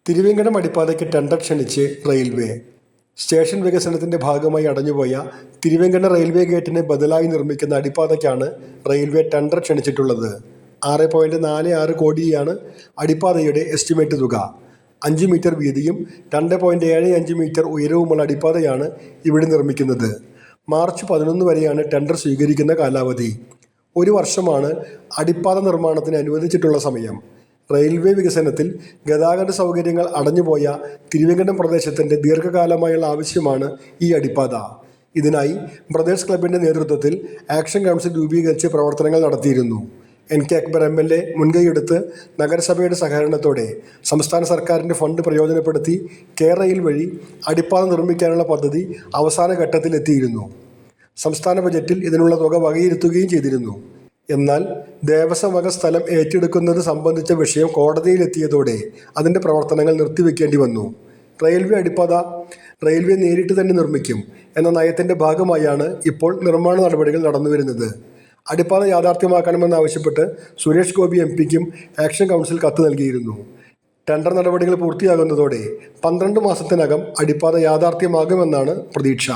തിരുവേങ്കടം അടിപ്പാതയ്ക്ക് tender ക്ഷണിച്ച് railway. Station വികസനത്തിന്റെ ഭാഗമായി അടഞ്ഞുപോയ തിരുവേങ്കടം railway ഗേറ്റിന് ബദലായി നിർമ്മിക്കുന്ന അടിപ്പാതയ്ക്കാണ് റെയിൽവേ ടെൻഡർ ക്ഷണിച്ചിട്ടുള്ളത്. 6.46 കോടിയാണ് അടിപ്പാതയുടെ എസ്റ്റിമേറ്റ് തുക. 5 മീറ്റർ വീതിയും 2.75 മീറ്റർ ഉയരവുമുള്ള അടിപ്പാതയാണ് ഇവിടെ നിർമ്മിക്കുന്നത്. മാർച്ച് 11 വരെയാണ് ടെൻഡർ സ്വീകരിക്കുന്ന കാലാവധി. 1 വർഷമാണ് അടിപ്പാത നിർമ്മാണത്തിന് അനുവദിച്ചിട്ടുള്ള സമയം. റെയിൽവേ വികസനത്തിൽ ഗതാഗത സൗകര്യങ്ങൾ അടഞ്ഞുപോയ തിരുവേങ്കടം പ്രദേശത്തിൻ്റെ ദീർഘകാലമായുള്ള ആവശ്യമാണ് ഈ അടിപ്പാത. ഇതിനായി ബ്രദേഴ്സ് ക്ലബിൻ്റെ നേതൃത്വത്തിൽ ആക്ഷൻ കൗൺസിൽ രൂപീകരിച്ച് പ്രവർത്തനങ്ങൾ നടത്തിയിരുന്നു. NK അക്ബർ MLA മുൻകൈയെടുത്ത് നഗരസഭയുടെ സഹകരണത്തോടെ സംസ്ഥാന സർക്കാരിൻ്റെ ഫണ്ട് പ്രയോജനപ്പെടുത്തി കേരയിൽ വഴി അടിപ്പാത നിർമ്മിക്കാനുള്ള പദ്ധതി അവസാന ഘട്ടത്തിലെത്തിയിരുന്നു. സംസ്ഥാന ബജറ്റിൽ ഇതിനുള്ള തുക വകയിരുത്തുകയും ചെയ്തിരുന്നു. എന്നാൽ ദേവസ്വം വക സ്ഥലം ഏറ്റെടുക്കുന്നത് സംബന്ധിച്ച വിഷയം കോടതിയിലെത്തിയതോടെ അതിൻ്റെ പ്രവർത്തനങ്ങൾ നിർത്തിവെക്കേണ്ടി വന്നു. റെയിൽവേ അടിപ്പാത റെയിൽവേ നേരിട്ട് തന്നെ നിർമ്മിക്കും എന്ന നയത്തിൻ്റെ ഭാഗമായാണ് ഇപ്പോൾ നിർമ്മാണ നടപടികൾ നടന്നുവരുന്നത്. അടിപ്പാത യാഥാർത്ഥ്യമാക്കണമെന്നാവശ്യപ്പെട്ട് സുരേഷ് ഗോപി MPക്കും ആക്ഷൻ കൗൺസിൽ കത്ത് നൽകിയിരുന്നു. ടെൻഡർ നടപടികൾ പൂർത്തിയാകുന്നതോടെ 12 മാസത്തിനകം അടിപ്പാത യാഥാർത്ഥ്യമാകുമെന്നാണ് പ്രതീക്ഷ.